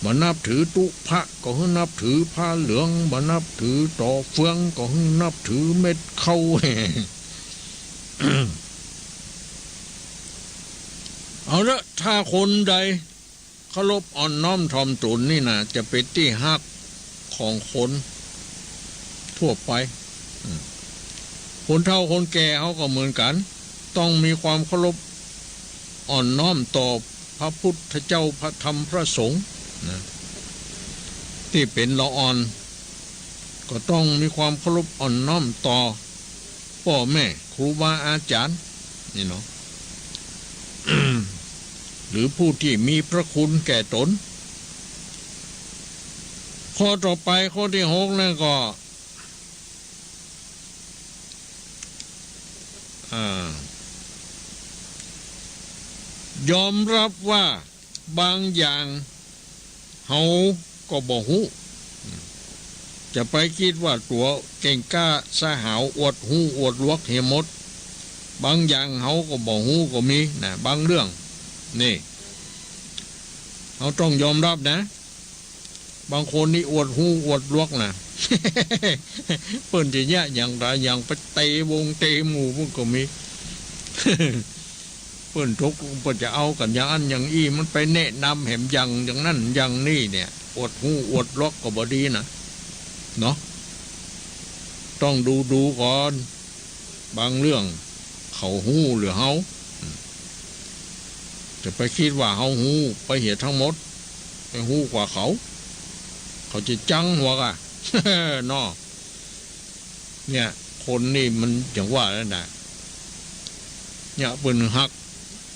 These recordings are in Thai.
บ่นับถือตุพระก็ให้นับถือผ้าเหลืองบ่นับถือต่อเฟืองก็ให้นับถือเม็ดเข้า เอาละถ้าคนใดเคารพอ่อนน้อมถ่อมตนนี่นะจะเป็นที่ฮักของคนทั่วไปคนเฒ่าคนแก่เขาก็เหมือนกันต้องมีความเคารพอ่อนน้อมต่อพระพุทธเจ้าพระธรรมพระสงฆ์นะที่เป็นละอ่อนก็ต้องมีความเคารพอ่อนน้อมต่อพ่อแม่ครูบาอาจารย์นี่เนาะ หรือผู้ที่มีพระคุณแก่ตนข้อต่อไปข้อที่6นั่นก็ยอมรับว่าบางอย่างเฮาก็บ่ฮู้จะไปคิดว่าตัวเก่งกล้าสะหาวอวดฮู้อวดลวกเหียหมดบางอย่างเฮาก็บ่ฮู้ก็มีนะบางเรื่องนี่เราต้องยอมรับนะบางคนนี่อวดฮู้อวดลวกนะ เปิ้นจะแย่อย่างไรอย่างไปเตะวงเตะหมู่พวกก็มี เปิ้นทุกเปิ้นจะเอากันอย่างอันอย่างอี้มันไปแนะนำแหมอย่างนั้นอย่างนี้เนี่ยอวดฮู้อวดลวกก็บ่ดีนะเนาะต้องดูก่อนบางเรื่องเขาฮู้หรือเฮาจะไปคิดว่าเฮาฮู้ไปเหี้ยทั้งหมดไปฮู้กว่าเขาจะจังหัวกะ เนาะเนี่ยคนนี่มันอย่างว่าแล้วนะเนี่ยเปิ้นฮัก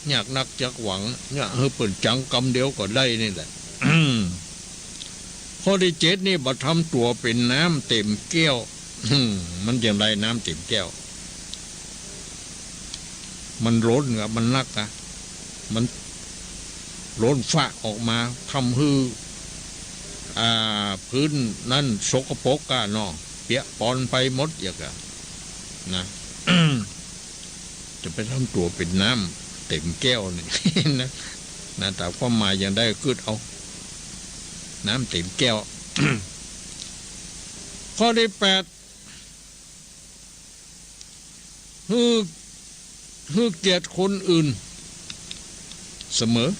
อยากนักจักหวังเนี่ยเฮาเปิ้นจังกำเดียวก็ได้นี่แหละ ข้อที่7นี่บ่ทำตัวเป็นน้ำเต็มแก้ว มันอย่างไรน้ำเต็มแก้วมันล้นกับมันนักอะมันล้นฝะออกมาทำให้พื้นนั่นสกปรกกะเนาะเปียกปอนไปหมดอย่างกะนะ จะไปทำตัวเป็นน้ำเต็มแก้วนี่ นะแต่ความหมายยังได้กึดเอาน้ำเต็มแก้ว ข้อที่8ฮือเกียรติคนอื่นเสมอ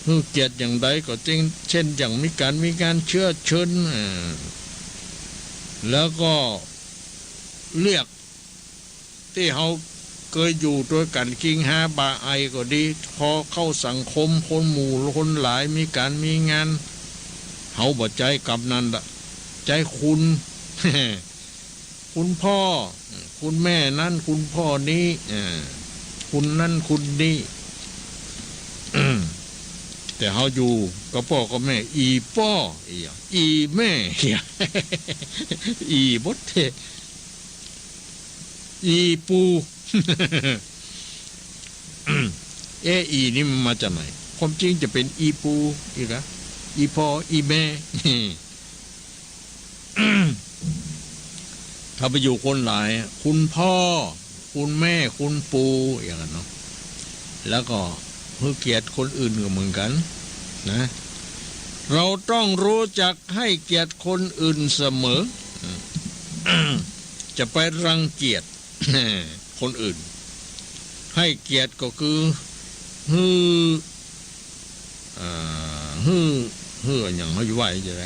ฮือเกียรติอย่างใดก็จริงเช่นอย่างมีการเชื้อเชิญแล้วก็เรียกที่เขาเคยอยู่ด้วยกันคิงหาบาไอก็ดีพอเข้าสังคมคนหมู่คนหลายมีงานเขาบ่ใจกับนั้นละใจคุณ คุณพ่อคุณแม่นั่นคุณพ่อนี้คุณนั่นคุณนี่ แต่เขาอยู่กับพ่อกับแม่อีพ่ออีแม่ อีบดเทอีปู อีนี่มันมาจากไหนความจริงจะเป็นอีปูอีกอะอีพ่ออีแม่ ถ้าไปอยู่คนหลายคุณพ่อคุณแม่คุณปู่อย่างนั้นเนาะแล้วก็เพื่อเกียรติคนอื่นก็เหมือนกันนะเราต้องรู้จักให้เกียรติคนอื่นเสมอ จะไปรังเกียจ คนอื่นให้เกียรติก็คือฮืออย่างเขาอยู่ไหวจะไร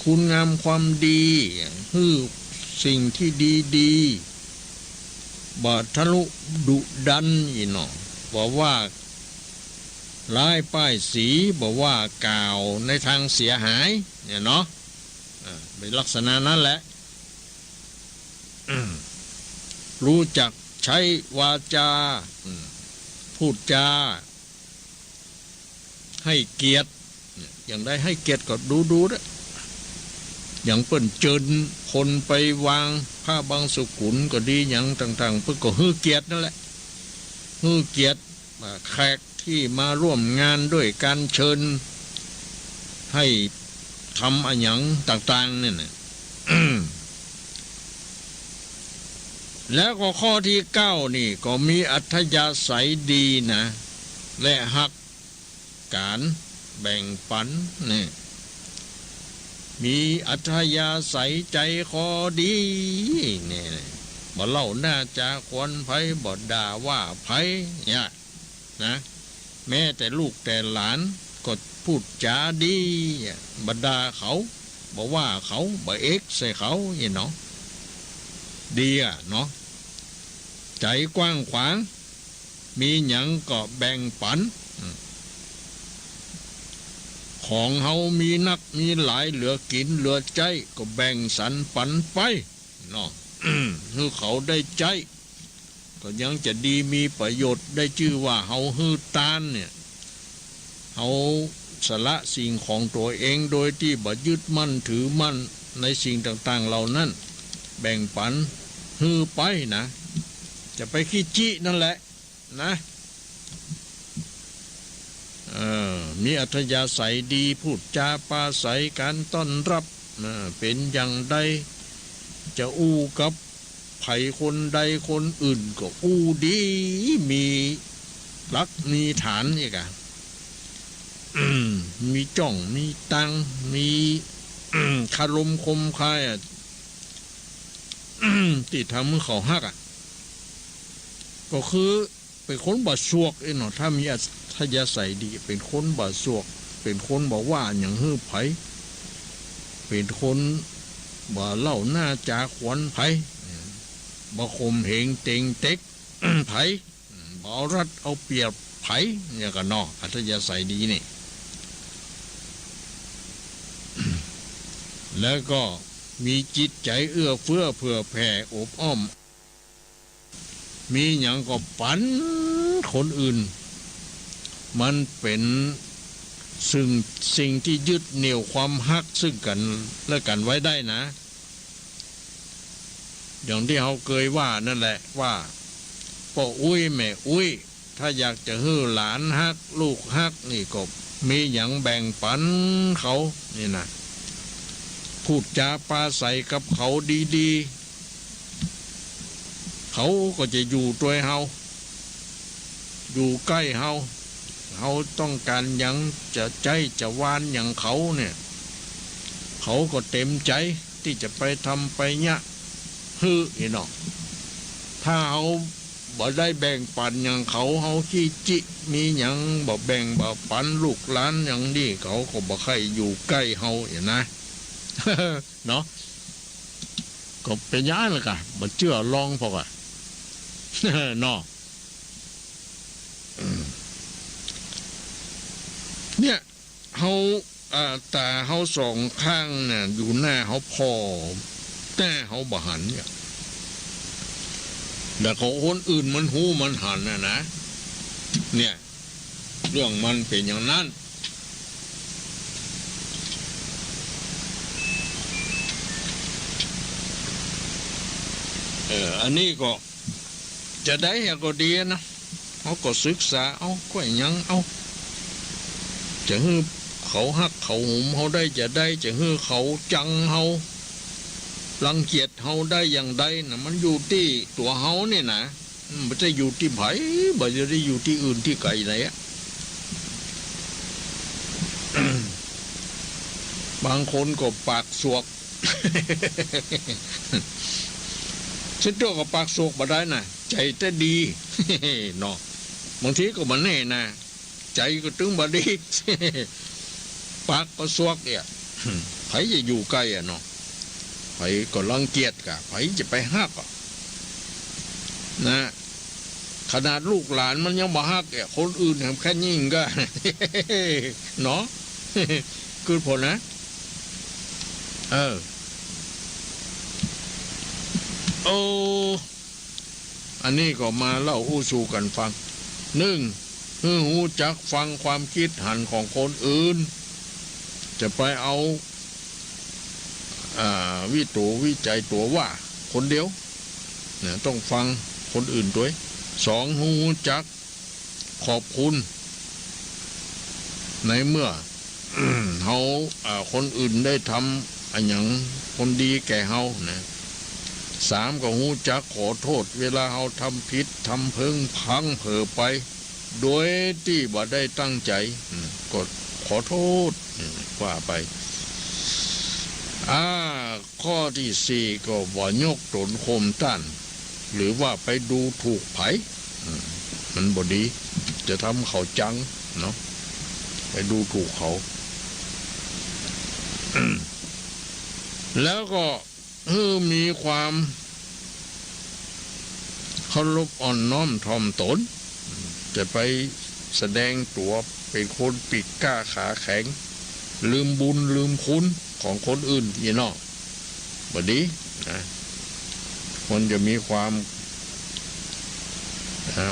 คุณงามความดีสิ่งที่ดีบ่ทะลุดุดันอีหนอบอกว่าร้ายป้ายสีบอกว่ากล่าวในทางเสียหายเนี่ยเนาะเป็นลักษณะนั้นแหละ รู้จักใช้วาจาพูดจาให้เกียรติอย่างได้ให้เกียรติก็ดูนะอย่างเปิ้นเจิญคนไปวางผ้าบางสุขุนก็ดีอย่างต่างๆเพื่อก็ฮือเกียรตินั่นแหละฮือเกียรติแขกที่มาร่วมงานด้วยการเชิญให้ทำอะไรอย่างต่างๆเนี่ยนะ แล้วก็ข้อที่9นี่ก็มีอัธยาศัยดีนะ และหักการแบ่งปันนี่มีอัธยาศัยใจคอดีนี่บ่เล่าหน้าจาควนไผบ่ด่าว่าไผเนี่ยนะแม้แต่ลูกแต่หลานก็พูดจาดีบ่ด่าเขาบ่ว่าเขาบ่เอ็กใส่เขาเนาะดีเนาะใจกว้างขวางมีหยังก็แบ่งปันของเฮามีนักมีหลายเหลือกินเหลือใจก็แบ่งสรรปันไปเนาะ คือเขาได้ใจก็ยังจะดีมีประโยชน์ได้ชื่อว่าเฮาฮือตานเนี่ยเฮาสละสิ่งของตัวเองโดยที่บ่ยึดมั่นถือมั่นในสิ่งต่างๆเหล่านั้นแบ่งปันฮือไปนะจะไปขี้จินั่นแหละนะมีอัธยาศัยดีพูดจาปราศัยการต้อนรับเป็นอย่างใดจะอู้กับไผคนใดคนอื่นก็อู้ดีมีหลักมีฐานนี่กะ มีจ่องมีตังมีคารมคมคายที่ทำให้เขาฮักก็คือเป็นคนบ่สวกเนาะถ้ามีอัธยาศัยดีเป็นคนบ่สวกเป็นคนบ่ว่าอย่างฮื้อไผเป็นคนบ่เล่าหน้าจาขวัญไผบ่ข่มเหงเต็งเต็ก ไผบ่รัดเอาเปรียบไผเนี่ยก็เนาะอัธยาศัยดีนี่ แล้วก็มีจิตใจเอื้อเฟื้อเผื่อแผ่อบอ้อมมีอย่างก็ปันคนอื่นมันเป็นสิ่งที่ยึดเหนี่ยวความฮักซึ่งกันและกันไว้ได้นะอย่างที่เขาเคยว่านั่นแหละว่าพ่ออุ้ยแม่อุ้ยถ้าอยากจะฮื้อหลานฮักลูกฮักนี่ก็มีอย่างแบ่งปันเขานี่นะพูดจาปราศัยกับเขาดีๆเขาก็จะอยู่ตัวเฮาอยู่ใกล้เฮาต้องการอย่างจะใจจะวานอย่างเขาเนี่ยเขาก็เต็มใจที่จะไปทำไปเนี่ยฮือเนาะถ้าเขาบ่ได้แบ่งปันอย่างเขาขี้จิมีอย่างบ่แบ่งบ่ปันลูกหลานอย่างนี้เขาก็บ่ใครอยู่ใกล้เฮาอย่างนะ เนาะก็เป็นย้ายเลยกะบ่เชื่อลองพอกะ เนาะเนี่ยเฮาตาเฮาสองข้างเนี่ยอยู่หน้าเฮาพอแต่เฮาบ่หันเนี่ยแต่ของคนอื่นมันหูมันหันนะเนี่ยเรื่องมันเป็นอย่างนั้นอันนี้ก็จะได้ก็ดีนะเขาก็ศึกษาเอาก็ยังเอาจะให้เขาฮักเขาหุมเขาได้จะได้จะให้เขาจังเขารังเกียจเขาได้อย่างใดนะมันอยู่ที่ตัวเขาเนี่ยนะมันจะอยู่ที่ไผบ่จะได้อยู่ที่อื่นที่ไกลไหนบางคนก็ปากสวก ฉันตัวกับปากสวกมาได้นะใจแต่ดี เนาะบางทีก็มันแน่นะใจก็ตึงบดี ปากก็สวกเนี่ยไผจะอยู่ใกล้เนาะไผก็รังเกียจกะไผจะไปฮักนะขนาดลูกหลานมันยังบ่ฮักคนอื่นทำแค่ยิ่งก็ เนาะ คือผลนะอันนี้ก็มาเล่าอู้สู่กันฟังหูจักฟังความคิดหันของคนอื่นจะไปเอาวิจัยตัวว่าคนเดียวเนี่ยต้องฟังคนอื่นด้วยสองหูจักขอบคุณในเมื่อ เขาคนอื่นได้ทำอันอย่างคนดีแก่เขานะสามก็หูจักขอโทษเวลาเขาทำผิดทำเพิ่งพังเผลอไป โดยที่บ่ได้ตั้งใจก็ขอโทษว่าไปข้อที่สี่ก็บ่ยกตนข่มต้านหรือว่าไปดูถูกไผมันบ่ดีจะทำเขาจังเนาะไปดูถูกเขา แล้วก็มีความเคารพอ่อนน้อมถ่อมตนจะไปแสดงตัวเป็นคนปีกกล้าขาแข็งลืมบุญลืมคุณของคนอื่นยี่นอกบ่ดีนะคนจะมีความ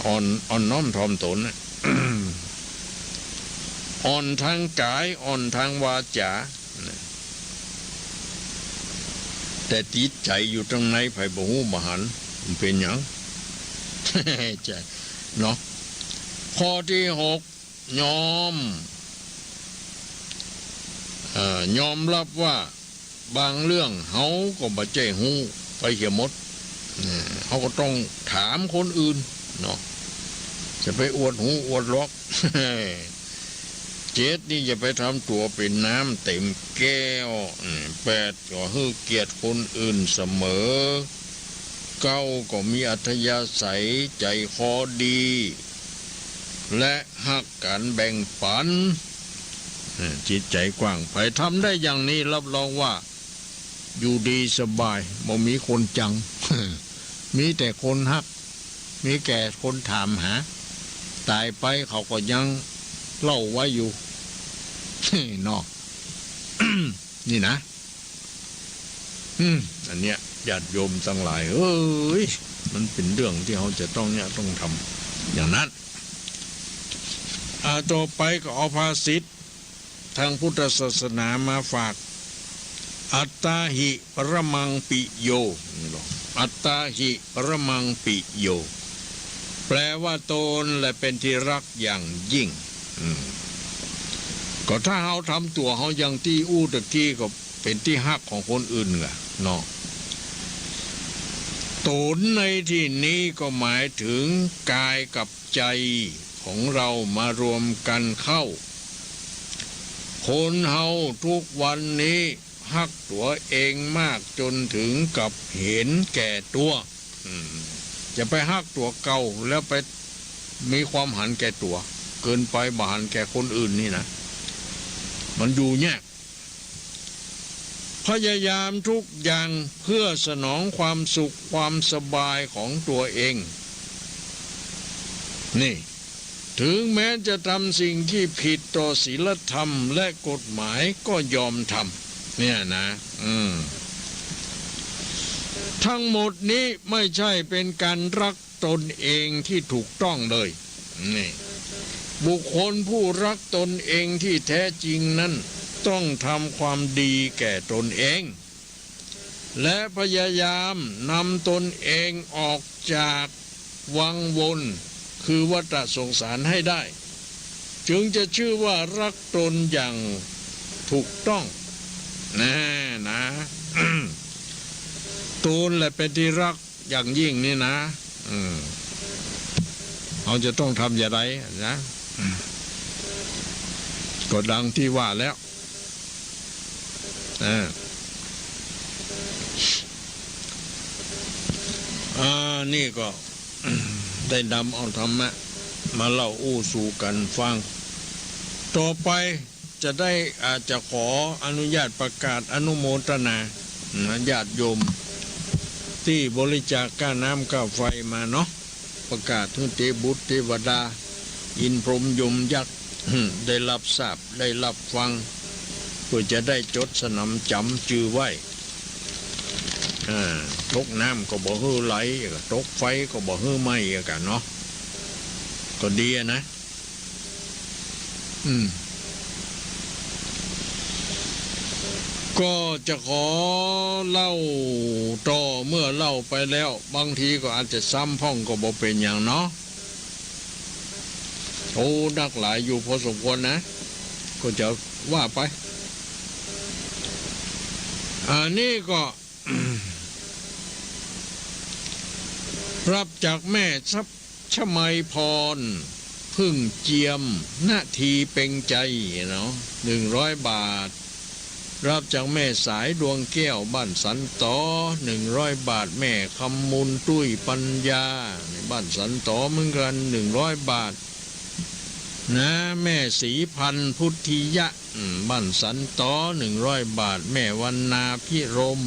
อ่อนน้อมถ่อมตน อ่อนทางกายอ่อนทางวาจาแต่จิตใจอยู่ตรงไหนไผบ่ฮู้บ่หันมันเป็นหยัง ใจเนาะข้อที่หกยอมรับว่าบางเรื่องเฮาก็บ่ใจฮู้ไปเหี่ยหมดเฮาก็ต้องถามคนอื่นเนาะจะไปอวดหูอวดล็อก เจ็ดนี่อย่าไปทำตัวเป็นน้ำเต็มแก้วแปดก็ให้เกียรติคนอื่นเสมอเก้าก็มีอัธยาศัยใจคอดีและหักกันแบ่งปันจิตใจกว้างไปทำได้อย่างนี้รับรองว่าอยู่ดีสบายบ่มีคนจัง มีแต่คนฮักมีแก่คนถามหาตายไปเขาก็ยังเล่าไว้อยู่ นอก นี่นะอันเนี้ยญาติโยมทั้งหลายมันเป็นเรื่องที่เขาจะต้องทำอย่างนั้นต่อไปก็เอาภาษิตทางพุทธศาสนามาฝากอัตตาหิปรมังปิโยอัตตาหิปรมังปิโยแปลว่าตนและเป็นที่รักอย่างยิ่งก็ถ้าเราทำตัวเราอย่างที่ตะกี้ก็เป็นที่ฮักของคนอื่นไงเนาะตนในที่นี้ก็หมายถึงกายกับใจของเรามารวมกันเข้าคนเฮาทุกวันนี้ฮักตัวเองมากจนถึงกับเห็นแก่ตัวจะไปฮักตัวเก่าแล้วไปมีความหันแก่ตัวเกินไปบ่หันแก่คนอื่นนี่นะมันอยู่ยากพยายามทุกอย่างเพื่อสนองความสุขความสบายของตัวเองนี่ถึงแม้จะทำสิ่งที่ผิดต่อศีลธรรมและกฎหมายก็ยอมทำเนี่ยนะทั้งหมดนี้ไม่ใช่เป็นการรักตนเองที่ถูกต้องเลยนี่บุคคลผู้รักตนเองที่แท้จริงนั้นต้องทำความดีแก่ตนเองและพยายามนำตนเองออกจากวังวนคือวัฏสงสารให้ได้จึงจะชื่อว่ารักตนอย่างถูกต้องนะ ตนแหละเป็นที่รักอย่างยิ่งนี่นะเราจะต้องทำอย่างไรนะก็ดังที่ว่าแล้วนี่ก็ ได้นำเอาธรรมะมาเล่าสู่กันฟังต่อไปจะได้อาจจะขออนุญาตประกาศอนุโมทนาญาติโยมที่บริจาคค่าน้ำค่าไฟมาเนาะประกาศให้เทบุตรเทวดาอินพรหมยมยักษ์ได้รับทราบได้รับฟังเพื่อจะได้จดสนำจำจือไว้ตกน้ำก็บ่ฮือไหลตกไฟก็บ่ฮือไหม้กันเนาะก็ดีนะก็จะขอเล่าต่อเมื่อเล่าไปแล้วบางทีก็อาจจะซ้ำพ่องก็บ่เป็นอย่างเนาะนักหลายอยู่พอสมควรนะก็จะว่าไปนี่ก็ รับจากแม่ชมัยพรพ พึ่งเจียมนาทีเป็นใจเนาะ100 บาทรับจากแม่สายดวงแก้วบ้านสันตอ100 บาทแม่คำมูลตุ้ยปัญญาบ้านสันตอเหมือนกัน100 บาทนะแม่ศรีพันธ์พุทธิยะบ้านสันตอ100 บาทแม่วรรณาพิรม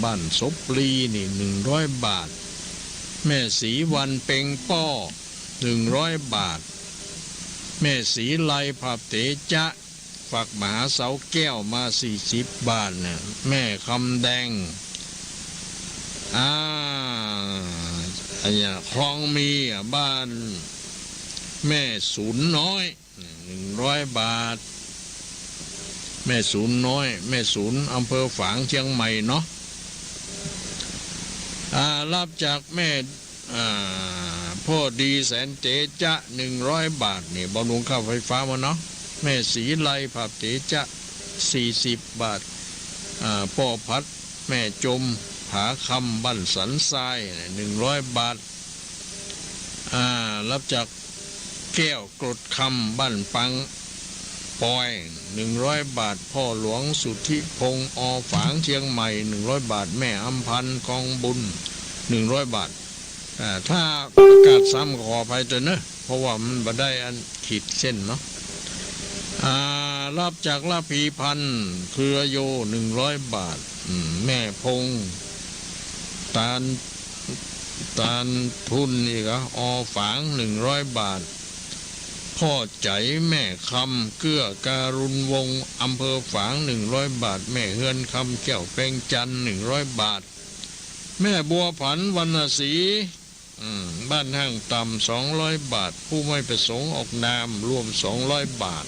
บ้านศพลีนี่100 บาทแม่ศรีวันเป็งป้อ100 บาทแม่ศรีไลผับเตจะฝากมหาเสาแก้วมา40 บาทเนี่ยแม่คำแดงอันนี้คลองมีบ้านแม่ศูนย์น้อย100 บาทแม่ศูนย์น้อยแม่ศูนย์อำเภอฝางเชียงใหม่เนาะรับจากแม่พ่อดีแสนเตจะ100 บาทนี่บำรุงค่าไฟฟ้ามาเนาะแม่ศรีไลผับเตจะ40 บาทพ่อพัดแม่จมผาคำบ้านสันทราย100 บาทรับจากแก้วกรดคำบ้านปังปอย100 บาทพ่อหลวงสุทธิพงษ์อฝางเชียงใหม่100 บาทแม่อำพันธ์กองบุญ100 บาทถ้าประกาศซ้ำขออภัยเนอะเพราะว่ามันบ่ได้อันขีดเส้นเนาะรับจากลาภีพันธ์เครือโย100 บาทแม่พงตาลทุนอีกอฝาง100 บาทพ่อใจแม่คำเกื้อการุณวงศ์อำเภอฝาง100 บาทแม่เฮือนคำแก้วเพ่งจันทร์100 บาทแม่บัวผันวรรณศรีบ้านห้างต่ำ200 บาทผู้ไม่ประสงค์ออกนามรวม200 บาท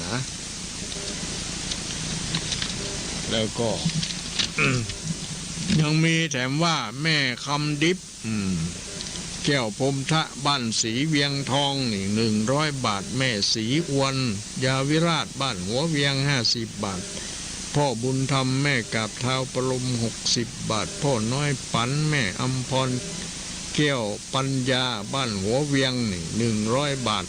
นะแล้วก็ ยังมีแถมว่าแม่คำดิบแก้วพรมทะบ้านสีเวียงทองนี่100 บาทแม่สีอวนยาวิราชบ้านหัวเวียง50 บาทพ่อบุญธรรมแม่กาบเท้าประลม60 บาทพ่อน้อยปันแม่อำพรแก้วปัญญาบ้านหัวเวียงนี่100 บาท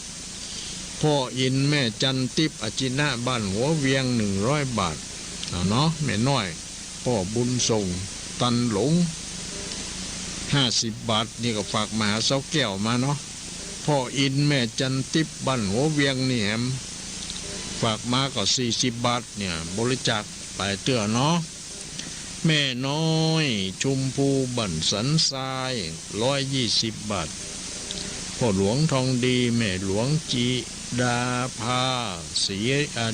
พ่ออินแม่จันทิพย์อจินะบ้านหัวเวียง100 บาทเนาะแม่น้อยพ่อบุญส่งตันหลง50 บาทนี่ก็ฝากมหาเสาแก้วมาเนาะพ่ออินแม่จันทิพย์บ้านหัวเวียงนี่แหมฝากมาก็40 บาทเนี่ยบริจาคไปเตื้อเนาะแม่น้อยชุมพูบ้านสันทราย120 บาทพ่อหลวงทองดีแม่หลวงจีดาภาศรี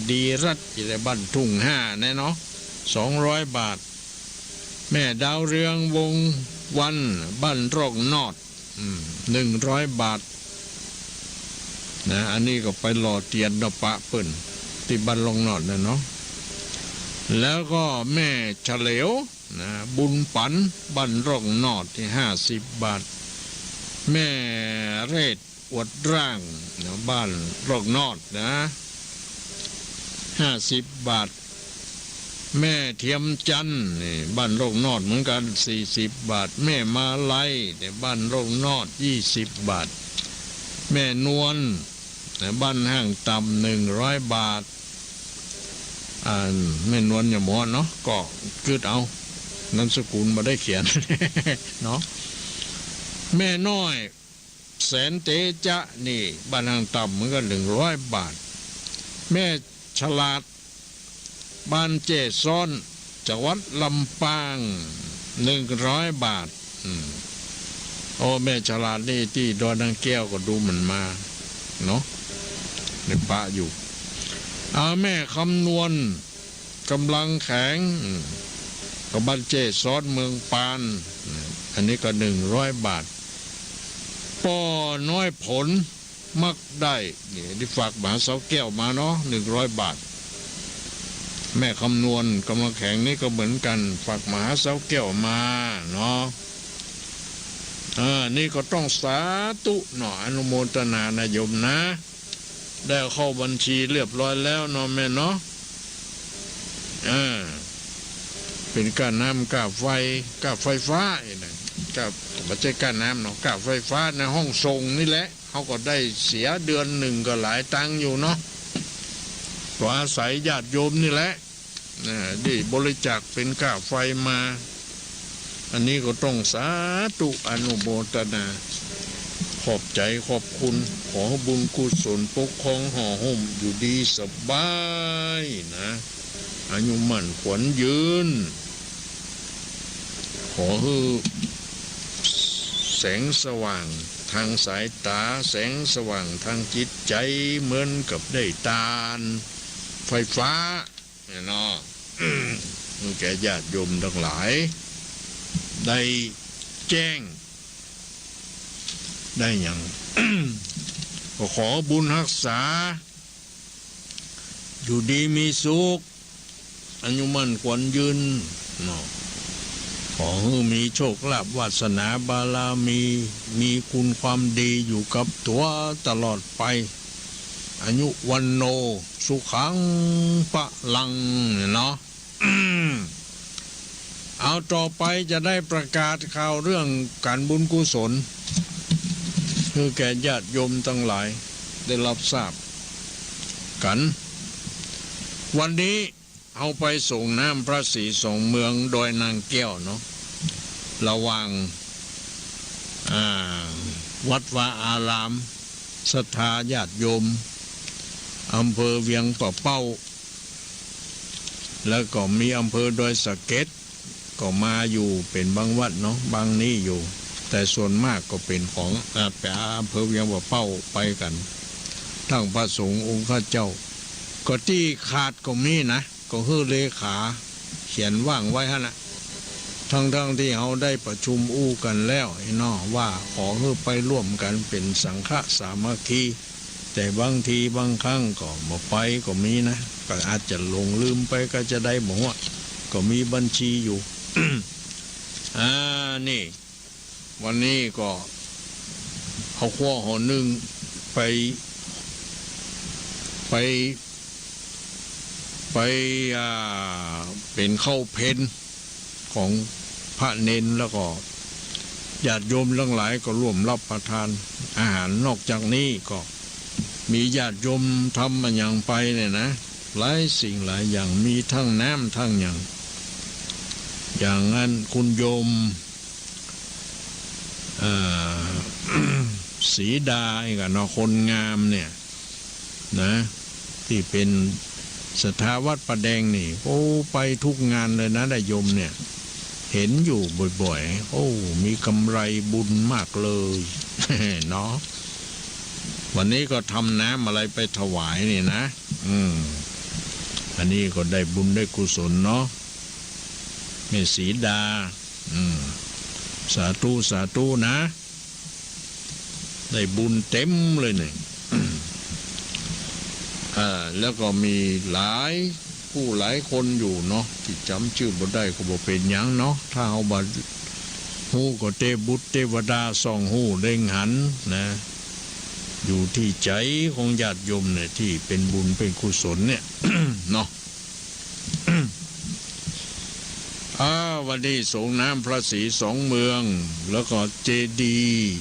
ดีรัตน์อยู่ในบ้านทุ่ง5เนาะ200 บาทแม่ดาวเรืองวงวันบ้านร่องนอด100 บาทนะอันนี้ก็ไปหล่อเตียนดปะเปิ่นที่บ้านร่องนอดนะเนาะแล้วก็แม่เฉลียวนะบุญปันบ้านร่องนอดที่50 บาทแม่เรศอวดร่างนะบ้านร่องนอดนะ50 บาทแม่เทียมจันทร์นี่บ้านโรงนอดเหมือนกัน40 บาทแม่มาลัยในบ้านโรงนอด20 บาทแม่นวลในบ้านห้างต่ำ100 บาทแม่นวลอย่าหมอเนาะก็คืดเอานามสกุลมาได้เขียน เนาะแม่น้อยแสนเตจะนี่บ้านห้างต่ำเหมือนกัน100 บาทแม่ฉลาดบ้านเจซ้อนจังหวัดลำปาง100 บาทโอ้แม่ฉลาดนี่ที่ดอนนางแก้วก็ดูมันมาเนาะในป่าอยู่แม่คำนวณกำลังแข็งกับบ้านเจซ้อนเมืองปานอันนี้ก็100 บาทป้อน้อยผลมักได้นี่ที่ฝากมหาเสาแก้วมาเนาะ100 บาทแม่คำนวณกำลังแข็งนี่ก็เหมือนกันฝากมหาเสาแก้วมาเนาะนี่ก็ต้องสาธุเนาะอนุโมทนานายมนะได้เข้าบัญชีเรียบร้อยแล้วเนาะแม่เนาะเป็นก้าน้ำก้าไฟก้าไฟฟ้าเนี่ยก้าไม่ใช่ก้าน้ำเนาะก้าไฟฟ้าในห้องส่งนี่แหละ เขาก็ได้เสียเดือนหนึ่งก็หลายตังค์อยู่เนาะก็อาศัยญาติโยมนี่แหละได้บริจาคเป็นค่าไฟมา อันนี้ก็ต้องสาธุอนุโมทนาขอบใจขอบคุณขอบุญกุศลปกครองห่อหุ้มอยู่ดีสบายนะอายุมั่นขวัญยืนขอให้แสงสว่างทางสายตาแสงสว่างทางจิตใจเหมือนกับได้ตาลไฟฟ้าเนี่ยเนาะแก่ญาติโยมทั้งหลายได้แจ้งได้อย่าง ก็ขอบุญรักษาอยู่ดีมีสุขอายุมั่นขวัญยืนเนาะขอให้มีโชคลาภวาสนาบารมีคุณความดีอยู่กับตัวตลอดไปอายุวันโนสุขังปะลังเนาะ เอาต่อไปจะได้ประกาศข่าวเรื่องการบุญกุศลคือแก่ญาติโยมทั้งหลายได้รับทราบกันวันนี้เอาไปส่งน้ำพระศรีสองเมืองโดยนางแก้วเนาะระหว่างวัดวาอารามศรัทธาญาติโยมอำเภอเวียงป่าเป้าแล้วก็มีอำเภอดอยสะเก็ดก็มาอยู่เป็นบางวัดเนาะบางนี้อยู่แต่ส่วนมากก็เป็นของไปอำเภอเวียงป่าเป้าไปกันทั้งพระสงฆ์องค์ข้าเจ้าก็ที่ขาดก็มีนะก็คือเลขาเขียนว่างไว้ฮะนะทั้งที่เขาได้ประชุมอู้กันแล้วไอ้น้อว่าขอให้ไปร่วมกันเป็นสังฆสามัคคีแต่บางทีบางครั้งก็มาไปก็มีนะก็อาจจะหลงลืมไปก็จะได้บอกว่าก็มีบัญชีอยู่ นี่วันนี้ก็เอาข้อห่อหนึ่งไปเป็นข้าวเพนของพระเนนแล้วก็ญาติโยมทั้งหลายก็ร่วมรับประทานอาหารนอกจากนี้ก็มีญาติโยมทำมาอย่างไปเนี่ยนะหลายสิ่งหลายอย่างมีทั้งน้ำทั้งอย่างนั้นคุณโยมสีดาไอ้กับนคนงามเนี่ยนะที่เป็นสถาวัดประแดงนี่โอ้ไปทุกงานเลยนะได้โยมเนี่ยเห็นอยู่บ่อยๆโอ้มีกำไรบุญมากเลย เนาะวันนี้ก็ทำน้ำอะไรไปถวายนี่นะอันนี้ก็ได้บุญได้กุศลเนาะแม่สีดาสาธุสาธุนะได้บุญเต็มเลยเนี่ย แล้วก็มีหลายผู้หลายคนอยู่เนาะที่จำชื่อบ่ได้ก็บ่เป็นหยังเนาะถ้าเอาบัดฮู้ก็เทบุตรเทวดาส่องฮู้เด้งหันนะอยู่ที่ใจของญาติโยมเนี่ยที่เป็นบุญเป็นกุศลเนี่ย เนาะ วันนี้ส่งน้ำพระศรีสองเมืองแล้วก็เจดีย์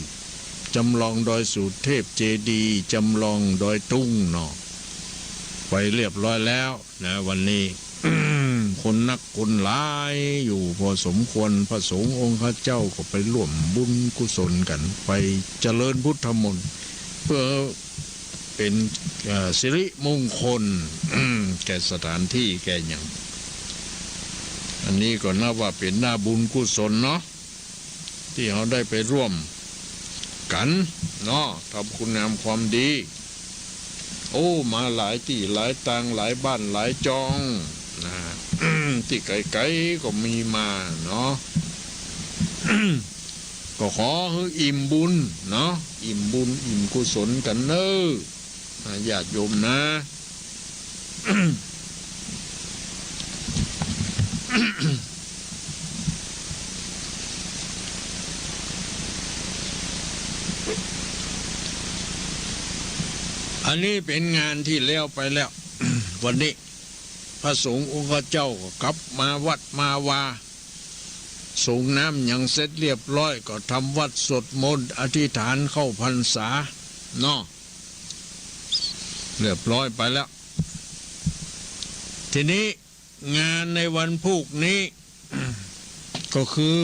จำลองดอยสุเทพเจดีย์จำลองดอยตุ้งเนาะไปเรียบร้อยแล้วนะวันนี้ คนนักคนหลายอยู่พอสมควรพระสงฆ์องค์ข้าเจ้าก็ไปร่วมบุญกุศลกันไปเจริญพุทธมนต์เพื่อเป็นสิริมงคล แก่สถานที่แก่อย่างอันนี้ก็นับว่าเป็นหน้าบุญกุศลเนาะที่เขาได้ไปร่วมกันเนาะทำคุณงามความดีโอ้มาหลายที่หลายตังหลายบ้านหลายจองนะ ที่ไกลๆก็มีมาเนาะ ก็ขอให้อิ่มบุญเนาะอิ่มบุญอิ่มกุศลกันเนอะญาติโยมนะ อันนี้เป็นงานที่แล้วไปแล้ว วันนี้พระสงฆ์องค์เจ้าก็กลับมาวัดมาวาส่งน้ำอย่างเสร็จเรียบร้อยก็ทำวัดสวดมนต์อธิษฐานเข้าพรรษา เนาะเรียบร้อยไปแล้ว ทีนี้งานในวันพุกนี้ ก็คือ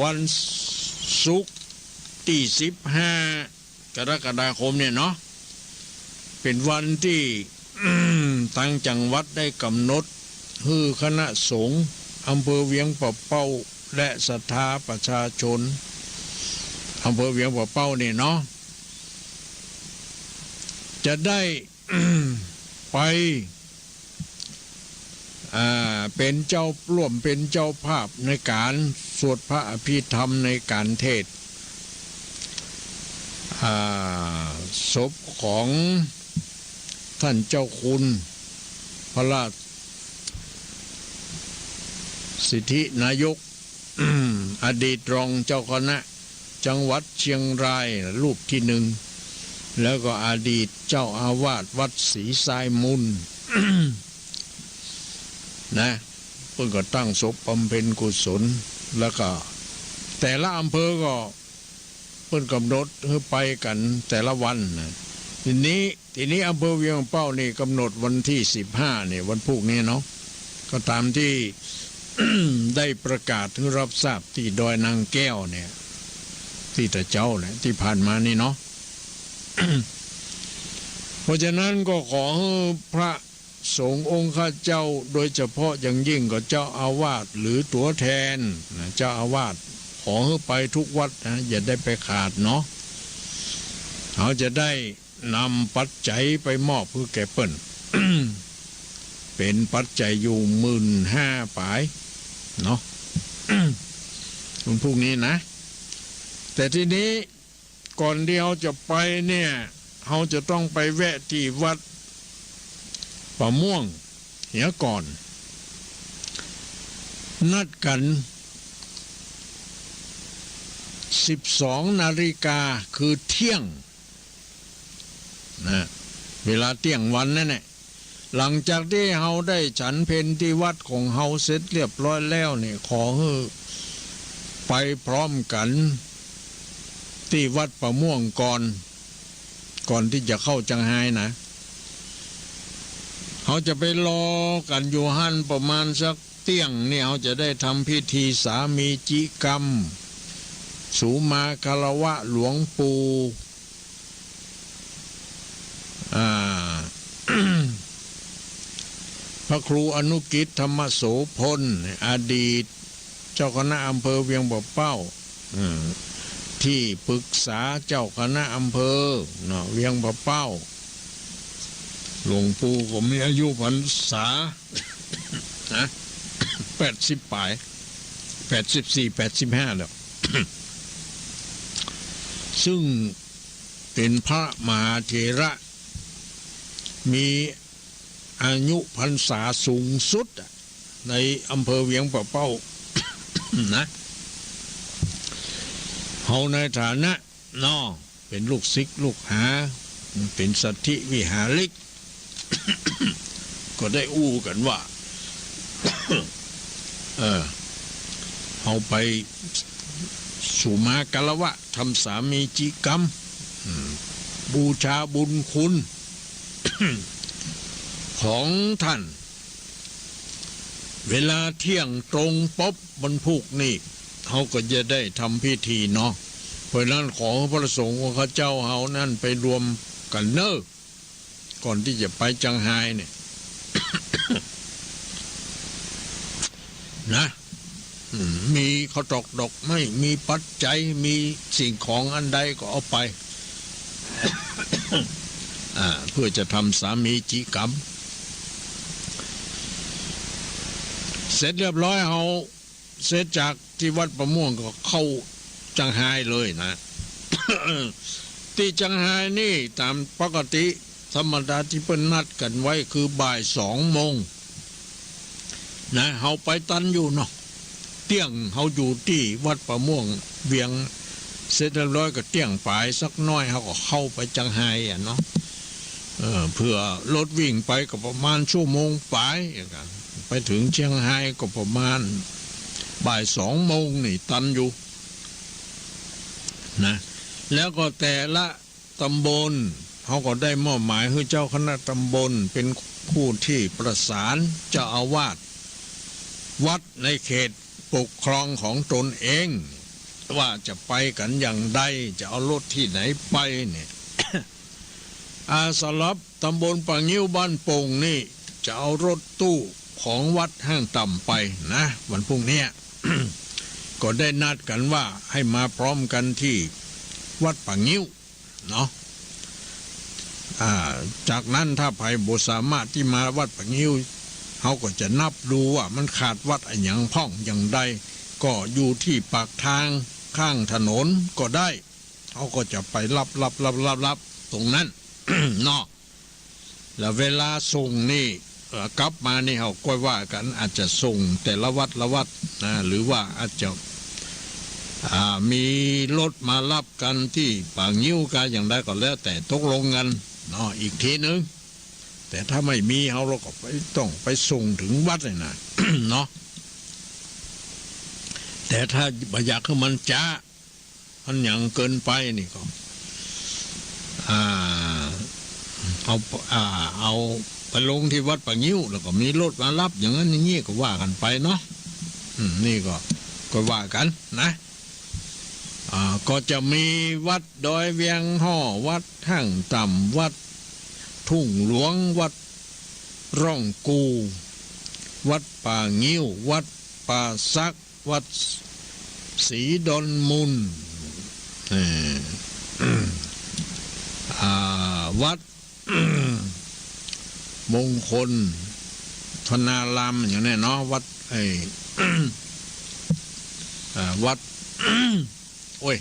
วันศุกร์ที่15 กรกฎาคมเนี่ยเนาะเป็นวันที่ ทางจังหวัดได้กำหนดให้คณะสงฆ์อำเภอเวียงป่าเป้าและศรัทธาประชาชนอำเภอเวียงป่าเป้าเนี่ยเนาะจะได้ ไปเป็นเจ้าร่วมเป็นเจ้าภาพในการสวดพระอภิธรรมในการเทศน์ศพของท่านเจ้าคุณพระราชสิทธินายก อดีตรองเจ้าคณะจังหวัดเชียงรายรูปที่หนึ่งแล้วก็อดีตเจ้าอาวาสวัดศรีทรายมุน นะเพิ่นก็ตั้งศพบำเพ็ญกุศลแล้วก็แต่ละอำเภอก็เพิ่นกำหนดให้ไปกันแต่ละวันนะทีนี้อำเภอเวียงเป้านี่กำหนดวันที่15เนี่ยวันพุกนี้เนาะก็ตามที่ ได้ประกาศให้รับทราบที่ดอยนางแก้วเนี่ยที่ตะเจ้าแหละที่ผ่านมานี่เนาะ เพราะฉะนั้นก็ขอให้พระสงฆ์องค์ข้าเจ้าโดยเฉพาะอย่างยิ่งก็เจ้าอาวาสหรือตัวแทนเจ้าอาวาสขอให้ไปทุกวัดนะอย่าได้ไปขาดเนาะเขาจะได้นำปัจจัยไปมอบเพื่อแก่เปิ้น เป็นปัจจัยอยู่15,000ปลายเนาะ วันพรุ่งนี้นะแต่ทีนี้ก่อนที่เราจะไปเนี่ยเราจะต้องไปแวะที่วัดป่าม่วงเหียก่อนนัดกัน12 นาฬิกาคือเที่ยงนะเวลาเที่ยงวันนั่นแหละหลังจากที่เฮาได้ฉันเพลที่วัดของเฮาเสร็จเรียบร้อยแล้วเนี่ยขอให้ไปพร้อมกันที่วัดป่าม่วงก่อนที่จะเข้าจังไห้นะเขาจะไปรอกันอยู่หันประมาณสักเที่ยงนี่เขาจะได้ทำพิธีสามีจิกรรมสุมาคารวะหลวงปู่ พระครูอนุกิจธรรมโสพลอดีตเจ้าคณะอำเภอเวียงบ่อเป้าที่ปรึกษาเจ้าคณะอำเภอเวียงบ่อเป้าหลวงปู่ก็มีอายุพรรษา 80 ปลาย84 85แล้ว ซึ่งเป็นพระมหาเถระมีอายุพรรษาสูงสุดในอำเภอเวียงป่าเป้า นะเฮาในฐานะน้อเป็นลูกศิษย์ลูกหาเป็นสัทธิวิหาริก ก็ได้อู้กันว่า เอาไปสุมาคารวะทำสามีจิกรรมบูชาบุญคุณ ของท่านเวลาเที่ยงตรงป๊บวันพุกนี่เขาก็จะได้ทำพิธีเนาะเพราะนั้นขอพระสงฆ์ของข้าเจ้าเฮานั่นไปรวมกันเนอะก่อนที่จะไปจังไห้เนี่ย นะมีข้าวตอกดอกไม่มีปัจจัยมีสิ่งของอันใดก็เอาไป เพื่อจะทำสามีจิกรรมเสร็จเรียบร้อยเขาเสร็จจากที่วัดประม่วงก็เข้าจังไห้เลยนะ ที่จังไห้นี่ตามปกติธรรมดาที่เพิ่นนัดกันไว้คือบ่าย2 โมงนะเขาไปตันอยู่เนาะเที่ยงเขาอยู่ที่วัดประม่วงเวียงเสร็จเรียบร้อยก็เที่ยงปลายสักน้อยเขาก็เข้าไปจังไห้เนาะเพื่อรถวิ่งไปก็ประมาณชั่วโมงปลายไปถึงเชียงไฮ้ก็ประมาณบ่าย2 โมงนี่ตันอยู่นะแล้วก็แต่ละ ตำบลเขาก็ได้มอบหมายให้เจ้าคณะตำบลเป็นผู้ที่ประสานเจ้าอาวาสวัดในเขตปกครองของตนเองว่าจะไปกันอย่างใดจะเอารถที่ไหนไปเนี่ย สำหรับตำบลปางงิ้วบ้านโป่งนี่จะเอารถตู้ของวัดห้างต่ำไปนะวันพรุ่งนี้ ก็ได้นัดกันว่าให้มาพร้อมกันที่วัดปางงิ้วเนาะจากนั้นถ้าไผบ่สามารถที่มาวัดปางงิ้วเขาก็จะนับดูว่ามันขาดวัดอย่างพ่องอย่างใดก็อยู่ที่ปากทางข้างถนนก็ได้เขาก็จะไปรับตรงนั้น เนาะแล้วเวลาส่งนี่กลับมานี่เขาก็ว่ากันอาจจะส่งแต่ละวัดนะหรือว่าอาจจะมีรถมารับกันที่ปางงิ้วกันอย่างใดก็แล้วแต่ตกลงกันเนาะอีกทีนึงแต่ถ้าไม่มีเราก็ต้องไปส่งถึงวัดเลยนะ เนาะแต่ถ้าอยากให้มันจ้ามันอย่างเกินไปนี่ก็เอาไปลงที่วัดปางงิ้วแล้วก็มีรถมารับอย่างนั้นอย่างนี้ก็ว่ากันไปเนาะนี่ก็ว่ากันนะก็จะมีวัดดอยเวียงห่อวัดห้างต่ำวัดทุ่งหลวงวัดร่องกูวัดป่างิ้ววัดป่าซักวัดศรีดอนมุนวัด มงคลธนารามอย่างนี้เนาะวัดวัด โอ้ย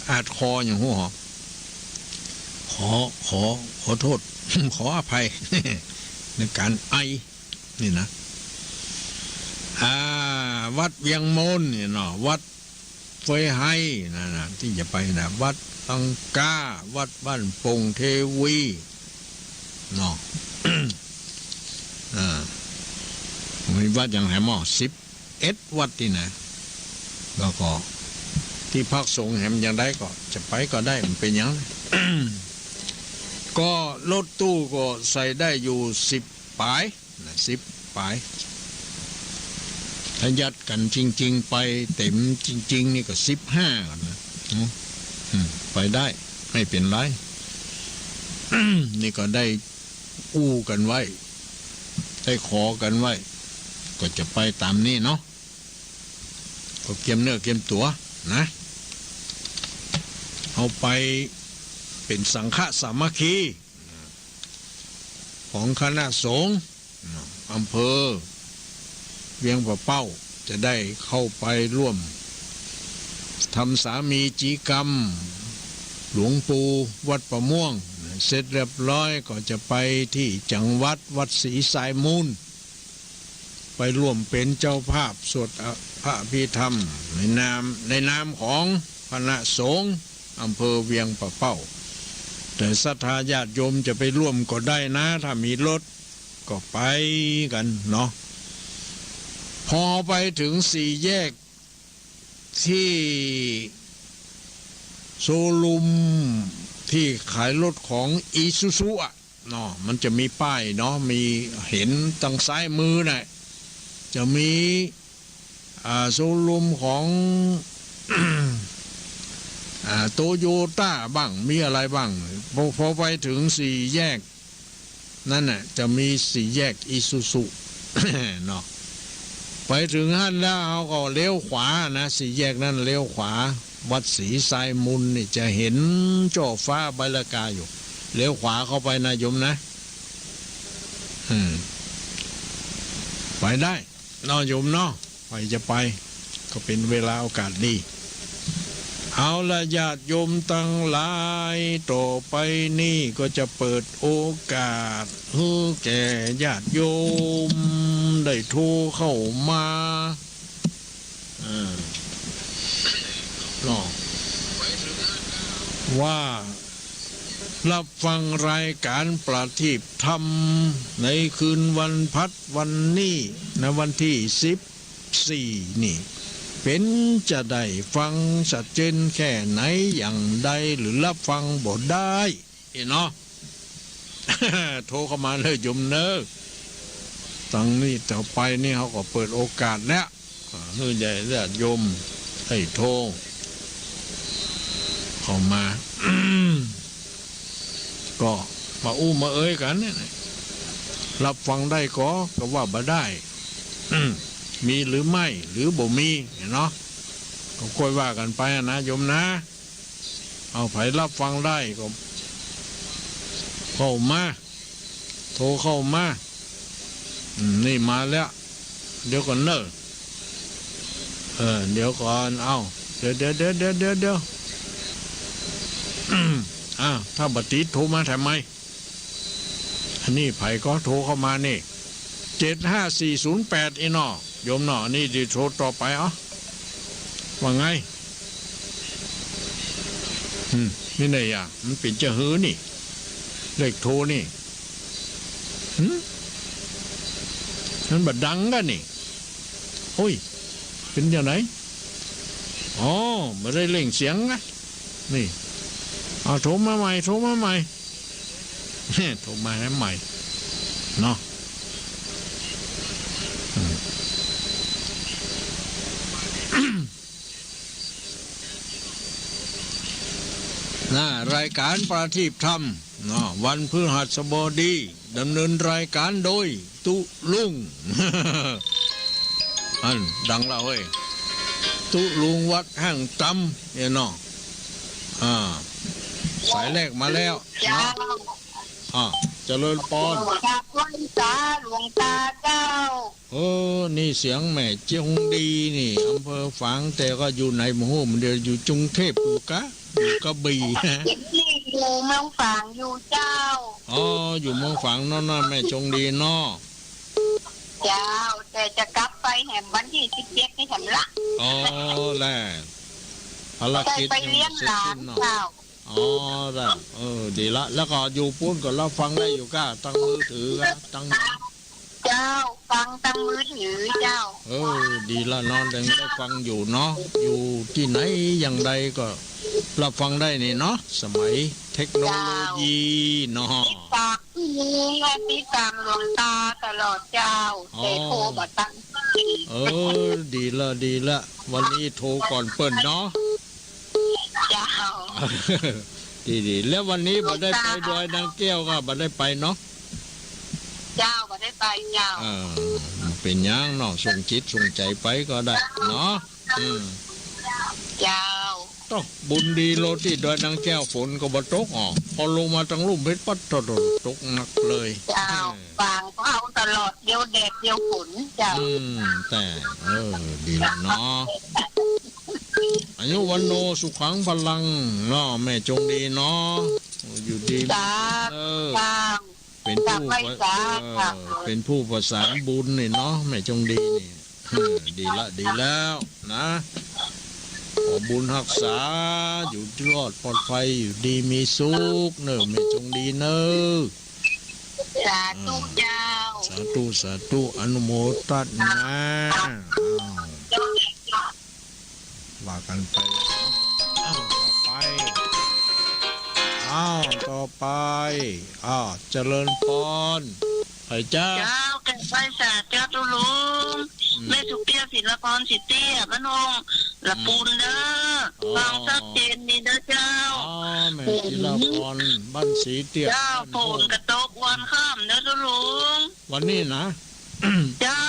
อาจคออย่างหัวขอโทษ ขออภัย ในการไอนี่นะวัดเวียงโมนนี่เนาะวัดเฟยไฮนะที่จะไปนะวัดตังกาวัดบ้านปงเทวีเนาะ มีวัดอย่างไหนหม้อ11 วัดที่นะแล้วก็ที่พักสงฆ์แหมอย่างใดก็จะไปก็ได้มันเป็นอย่าง ก็รถตู้ก็ใส่ได้อยู่10 ปายนะ10 ปายถ้ายัดกันจริงๆไปเต็มจริงๆนี่ก็15กันนะไปได้ไม่เป็นไร นี่ก็ได้อู้กันไว้ได้ขอกันไว้ก็จะไปตามนี้เนาะก็เก็บเนื้อเก็บตัวนะเอาไปเป็นสังฆสามัคคีของคณะสงฆ์อำเภอเวียงป่าเป้าจะได้เข้าไปร่วมทำสามีจีกรรมหลวงปู่วัดประม่วงเสร็จเรียบร้อยก็จะไปที่จังหวัดวัดศรีสายมูลไปร่วมเป็นเจ้าภาพสวดพระอภิธรรมในนามของคณะสงฆ์อำเภอเวียงป่าเป้าแต่ศรัทธาญาติโยมจะไปร่วมก็ได้นะถ้ามีรถก็ไปกันเนาะพอไปถึง4 แยกที่โซลุมที่ขายรถของอีซูซุอ่ะเนาะมันจะมีป้ายเนาะมีเห็นทางซ้ายมือน่ะจะมีโซลุมของ โตโยต้าบ้างมีอะไรบ้างพอไปถึง4 แยกนั่นน่ะจะมี4 แยกอีซูซุ เนาะไปถึงฮั่นแล้วเขาก็เลี้ยวขวานะ4 แยกนั้นเลี้ยวขวาวัดศรีสายมุนนี่จะเห็นจ่อฟ้าใบละกาอยู่เลี้ยวขวาเข้าไปนะโยมนะไปได้เนาะโยมเนาะไปจะไปก็เป็นเวลาโอกาสดีเอาละญาติโยมตั้งหลายต่อไปนี่ก็จะเปิดโอกาสให้แก่ญาติโยมได้โทรเข้ามาว่ารับฟังรายการประทีปธรรมในคืนวันพัดวันนี้ในวันที่14นี่ เป็นจะได้ฟังชัดเจนแค่ไหนอย่างใดหรือรับฟังบ่ได้เนาะ โทรเข้ามาเลยโยมเนอะตั้งนี้ต่อไปนี่เขาก็เปิดโอกาสแล้วเฮ้ยใหญ่ญาติโยมให้โทรเข้ามา ก็มาอู้มาเอ้ยกันเนี่ยรับฟังได้ก็ว่าบ่ได้ มีหรือไม่หรือบ่มีเนาะก็ค่อยว่ากันไปนะโยมนะเอาไผรับฟังได้ก็เข้ามาโทรเข้ามานี่มาแล้วเดี๋ยวก่อนเนอะเดี๋ยวก่อนเอาเดี๋ยวถ้าบัดติดโทรมาทำไมอันนี้ไผก็โทรเข้ามานี่75408อีนอโยมหนอนี่ดีโทรต่อไปว่าไงนี่ไหนอ่ะมันเป็นจะหือนี่เลขโทรนี่มันบัดดังกันนี่โอ้ยเป็นอย่างไหนอ๋อไม่ได้เล่งเสียงนะนี่โทรมาใหม่โทรมาใหม่โทรมาให้ใหม่เนาะรายการประทีปธรรมวันพฤหัสบดีดำเนินรายการโดยตุลุง อันดังแล้วเฮ้ยตุลุงวัดแห่งตำเนาะสายแรกมาแล้วเนาะเจริญปอนจากวันตาหลวงตาเจ้านี่เสียงแม่เจียงดีนี่อำเภอฝางแต่ก็อยู่ในหมู่มันเดียวอยู่จุงเทพอยู่กระบี่ที่อยู่เมืองฝางอยู่เจ้าอยู่เมืองฝางนั่นแม่จงดีเนาะเจ้าแต่จะกลับไปแห่งวันที่17นี่แห่งละแล้วภารกิจไปเลี้ยงหลานเจ้าได้ดีละแล้วก็อยู่ปุ้นก็รับฟังได้อยู่ก้าตั้งมือถือตั้งเจ้าฟังตั้งมือถือเจ้าดีละนอนได้ฟังอยู่เนาะอยู่ที่ไหนอย่างใดก็รับฟังได้นี่เนาะสมัยเทคโนโลยีเนาะติดตามหลวงตาตลอดเจ้าแต่โทรบ่ตั้งดีละวันนี้โทรก่อนเปิ้นเนาะเจ้าดีแล้ววันนี้บ่ได้ไปดอยนางแก้วก็บ่ได้ไปเนาะเจ้าบ่ได้ไปเจ้าเป็นยังเนาะส่งจิตส่งใจไปก็ได้เนาะเจ้าต้องบุญดีโลที่ดอยนางแก้วฝนก็บ่ตกพอลงมาทางลุ่มเพชรปัดตกหนักเลยเจ้าฟังเขาตลอดเดียวแดดเดียวฝนเจ้าแต่ดีละเนาะอายุวันโนสุขังพลังเนาะแม่จงดีเนาะอยู่ดีเป็นผู้ประสานบุญนี่เนาะแม่จงดีนี่ดีแล้วนะขอบุญรักษาอยู่รอดปลอดภัยอยู่ดีมีสุขเนอะแม่จงดีเนอะสาธุเจ้าสาธุอนุโมทนาว่ากันไปต่อไปเจริญพรให้เจ้าแก่ไฟศาสตร์เจ้าตุลุงแม่สุเตี้ยศิลปรสิเตี้ยบ้านนงละปูนเด้อฟังชัดเจนนี่เด้อเจ้าแม่ศิลปรบ้านสีเตี้ยเจ้าฝนกระตกวันข้ามเด้อตุลุงวันนี้นะเจ้า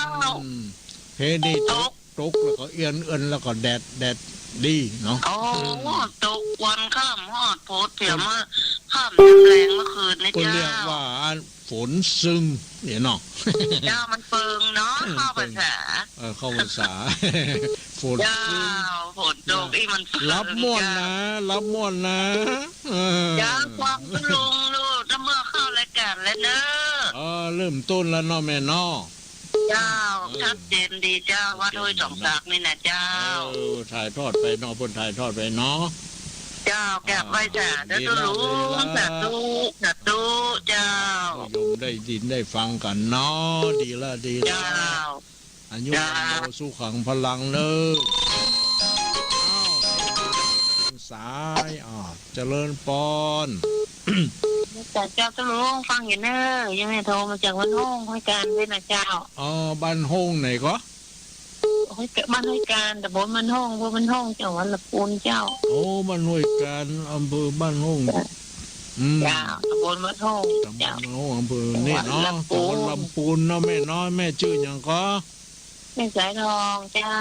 เพดีตกแล้วก็เอื้อนแล้วก็แดดดีเนาะตกวันข้ามฮอดโพดเพียมาข้ามแรงเมื่อคืนนี่เจ้าก็เรียกว่าฝนซึงเนี่ยเนาะเจ้ามันเปิงเนาะเข้าภาษาฝนซึงฝนตกอีมันรับม่วนนะเจ้าความลุงลูกถ้าเมื่อเข้ารายการแล้วเนอะเริ่มต้นแล้วเนาะแม่เนาะเจ้าชัดเจนดีเจ้าว่าโดยสองศักดิ์นี่นะเจ้าถ่ายทอดไปเนาะเพิ่นถ่ายทอดไปเนาะเจ้าแก็บไว้จ้ะเดี๋ยวรู้สาธุเจ้าโยมได้ยินได้ฟังกันเนาะดีละเจ้าอายุสุขังพลังเนอะ สายเจริญปอน แต่เจ้าตุลุงฟังอยู่เนอะยังไงโทรมาจากวันห้องห้อยการด้วยนะเจ้า บ้านห้องไหนก็ ห้อยบ้านห้อยการแต่บนมันห้องบนมันห้องจังหวัดลำพูนเจ้า บ้านห้วยการอำเภอบ้านห้องเจ้าตำบลมันห้องตำบ เจ้า ลห้องอำเภอนี่เนาะตำบลลำพูนเนาะแม่น้อยแม่ชื่อหยังก็ แม่สายทองเจ้า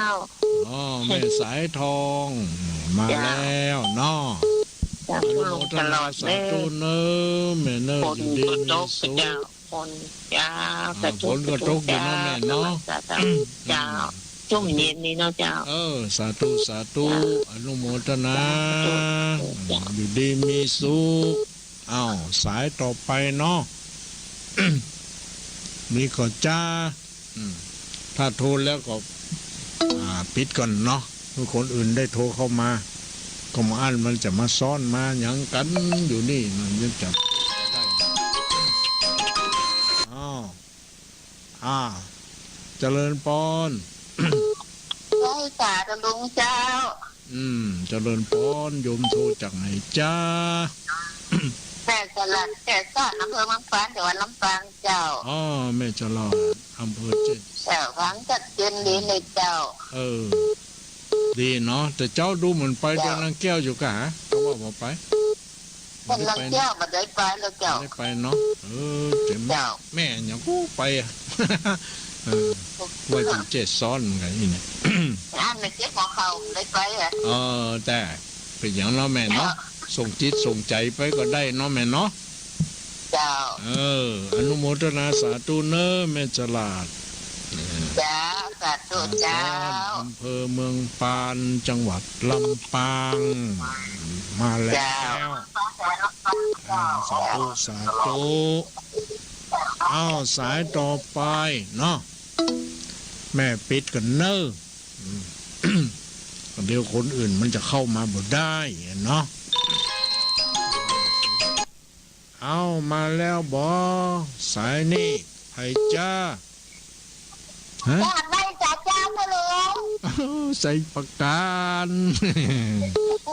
แม่สายทองมาแล้วเนาะ จากตุลุงตลอด สา เลย ธุเนอะแม่เนอะ ฝน ดี ก็ต มี ก สุข เจ้าฝนเจ้า ฝนก็ตกอยู่เนาะแม่เนาะ เจ้าช่วงเย็นนี้เนาะเจ้า สาธุสาธุอนุโมทนาอยู่ดีมีสุขสายต่อไปเนาะ นี่ก็จ้าถ้าโทรแล้วก็ปิดก่อนเนาะเพื่อคนอื่นได้โทรเข้ามาก็มาอ่านมันจะมาซ้อนมาหยังกันอยู่นี่มันยังจับได้เจริญปอน ร้อยสาตุลุงเจ้า เจริญปอนโยมโทรจากไหนจ้า แม่สลัดแก่ซ่าอำเภอเมืองปานจังหวัดลำปางเจ้า แม่จะรออำเภอเจ็ด เจ้าฟังจัดเย็นดีเลยเจ้า ดีเนาะแต่เจ้าดูเหมือนไปเดินนางแก้วอยู่กะเขาว่าบอกไป เป็นลังเจ้ามาได้ไปแล้วเจ้า ไม่ไปเนาะเจ็บแม่อย่างกูไปว่าจะเจ็ดซ้อนไงนี่ อันนี้เจ็บของเขาได้ไปอ่ะ แต่เป็นอย่างเนาะแม่เนาะส่งจิตส่งใจไปก็ได้เนาะแม่เนาะ เจ้า อนุโมทนาสาธุเนอะแม่ฉลาด เจ้าสาธุเจ้า อำเภอเมืองปานจังหวัดลำปางมาแล้วสาธุสาธุสายต่อไปเนาะแม่ปิดกันเนอะเดี๋ยวคนอื่นมันจะเข้ามาบ่ได้เนาะมาแล้วบอสายนี่ไผ่จ้าฮะ อยากได้จ่าเจ้าตุลุง ใส่ประการ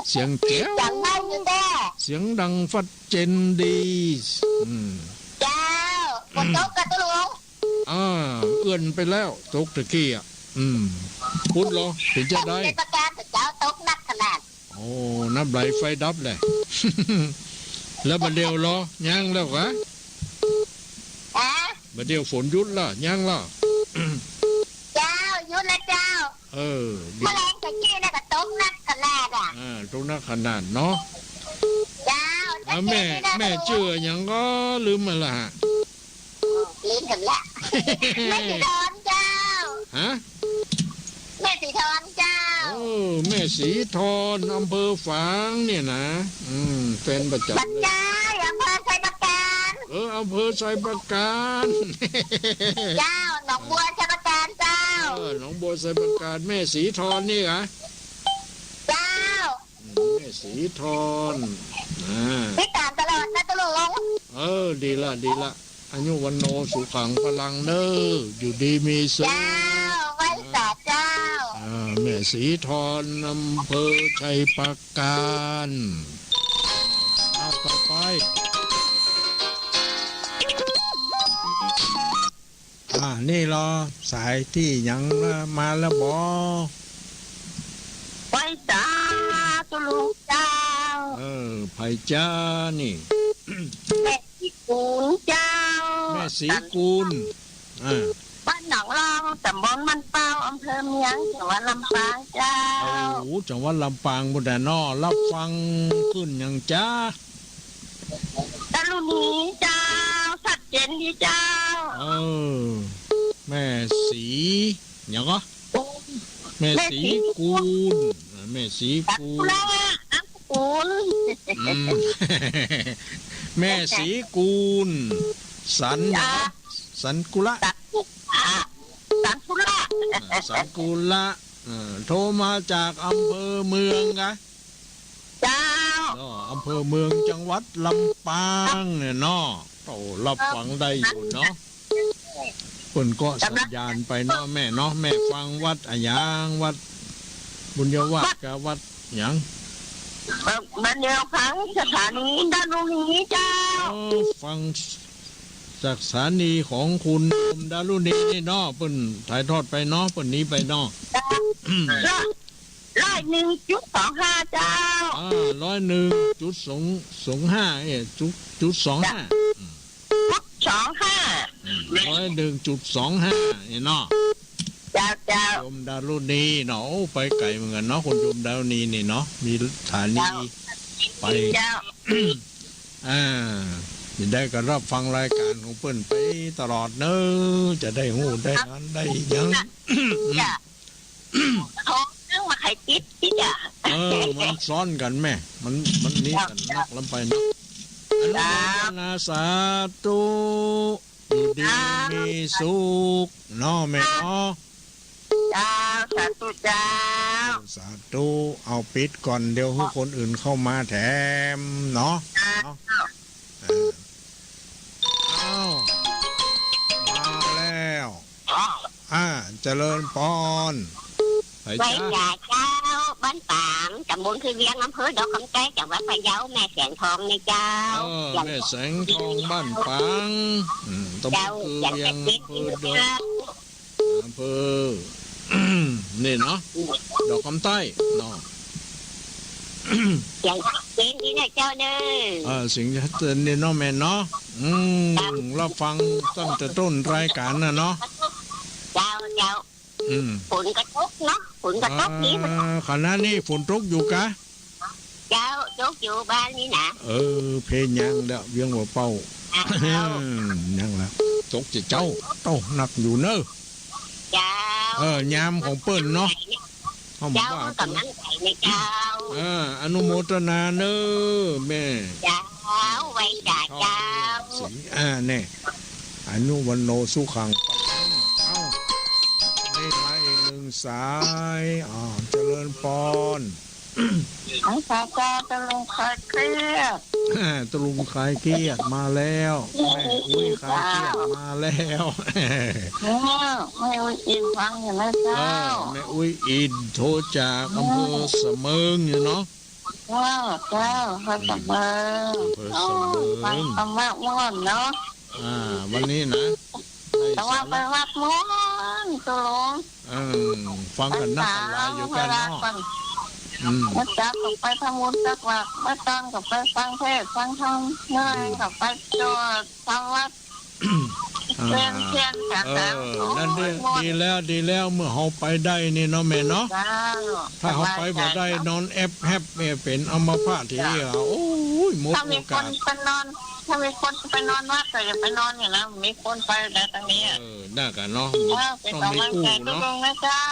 เสียงแก้ว อยากได้อยู่แน่ เสียงดังฟัดเจนดีเจ้าฝนตกกันตุลุง เอื้อนไปแล้วตกตะกี้พูดเหรอถึงจะได้ ในประการแต่เจ้าตกนักขนาด น้ำไหลไฟดับเลย แล้วบัดเดียวเหรอย่างแล้วกะบัดเดียวฝนหยุดละย่างละ เจ้ายุดแล้วเจ้าแมลงตะกี้น่ะก็ตกนักขนาดตรงนั้นขนาดเนาะ เจ้าแม่เชื่ออย่างก็ลืมมาละ ลิ้นถึงละแม่สีทอนเจ้า ฮะ แม่สีทอนเจ้า แม่สีทอนอำเภอฝางเนี่ยนะเป็นประจำ บัดจ้าอำเภอไซประการ อำเภอไซประการ เจ้าหนองบัวไซประการเจ้าหนองบัวไซประการแม่สีทอนนี่เหรอ เจ้าแม่สีทอนพิการตลอดนะตุลุงดีละอายุวันโนสุขังพลังเนออยู่ดีมีสุข เจ้าไว้สาเจ้าแม่สีทอนอำเภอชัยประการต่อไปนี่รอสายที่ยังมาแล้วบอไว้สาตุลุงเจ้าไผ่จ้านี่ แม่สีกูลเจ้าแม่สีกูลบ้านหนองรองตำบลมันเป้าอำเภอเมียงจังหวัดลำปางเจ้าจังหวัดลำปางบุดนอรับฟังขึ้นอย่างจ้าตะลุนีเจ้าสัดเจนดีเจ้าแม่สีอย่างก็แม่สีกูลแม่สีกูลแม่สีกูลสันกุละสันกุละโทรมาจากอำเภอเมืองไงเจ้าอำเภอเมืองจังหวัดลำปางเนี่ยเนาะรับฟังได้อยู่เนาะคนก็สัญญาณไปเนาะแม่เนาะแม่ฟังวัดอะยังวัดบุญยวาสกับวัดหยัง บันเดียวครั้งสถานีด้านลุงนี้เจ้า ฟังจากสถานีของคุณดารุณีนี่เนาะเปิ้นถ่ายทอดไปเนาะเปิ้นนี้ไปเนาะ 1.25เจ้า 101.25จุด25 101.25นี่เนาะ เจ้าเจ้า โยมดารุณีเนาะไปไกลเหมือนกันเนาะคุณโยมดารุณีนี่เนาะมีสถานีไป เจ้า จะได้ก็รับฟังรายการของเปิ้นไปตลอดเนอะจะได้หูได้งานได้หยัง จ้ะท้องเรื่องมาไข่จิ๊ดจิ๊ดจ้ะ มันซ้อนกันแม่มันนี้กันนักลำไปเนาะอนุโมทนาสาธุอยู่ดีมีสุขเนาะแม่เนาะ เจ้าสาธุเจ้า สาธุเอาปิดก่อนเดี๋ยวให้คนอื่นเข้ามาแถมเนาะเอามาแล้วเจริญพรไป ไว้ จ้า จ่าเจ้าบ้านปางตำบลคือเวียงอำเภอดอกคำใต้จังหวัดพะเยาแม่แสงทองในเจ้า แม่แสงทองบ้านปังตำบ เจ้า ลคือ อยาก เวีย จะ ง คิด อำเภอนี่เนาะดอกคำใต้เนาะ อยากกินนี่นะเจ้าเด้อ สิ่งที่เตือนนี่เนาะแม่เนาะเราฟังตั้งแต่ต้นรายการนะเนาะ เจ้าฝนกระทบเนาะฝนกระทบนี้มัน ขณะนี้ฝนตกอยู่กะ เจ้าโจกอยู่บ้านนี่นะ เพลงยังเด้อเวียงหัวเป้า เจ้า ยังละตกจะเจ้าโตหนักอยู่เนอะ เจ้าย ามของเปิ้นเนาะเขาบอ เจ้าก ว่า กำลังใจในเจ้า อนุโมทนาเนอะแม่ เจ้าไว้จ่าเจ้า สิเนี่ยอนุวันโนสุขังเอ้านี่มาอีกหนึ่งสายเจริญพร ไอ้สาเจ้าจะลงคอยเครียด ตลุงคลายเครียดมาแล้วแม่อุ้ยคลายเครียดมาแล้ว ไม่อินฟังอย่างไรเจ้า แม่อุ้ยอินโทรจากอำเภอเสมิงอยู่เนาะ เจ้าพระสัมมาฟังธรรมะม่วนเนาะ วันนี้นะ แต่ว่าไปวัดม่วนตัวลง ฟังกันนักกันลายอยู่กันเนาะ มาจับกับไปทำบุญจักวัดมาตอนกับไปฟังเทศฟังธรรมเมื่อยกับไปจวดทำวัดเทียนจากแต่ นั่นดีแล้วเมื่อเขาไปได้นี่เนาะแม่เนาะถ้าเขาไปบ่ได้นอนแอบแฮบเป็นอัมพาตทีโอ้ยหมด ถ้า โอ มีค กาส นไปนอนถ้ามีคนไปนอนวัดก็อย่าไปนอนอย่างนั้นมีคนไปแต่ตรงนี้ ได้กันเนาะ เป็น ต้อง กำ มี ลัง กู้ ใจทุก เนาะ คนนะเจ้า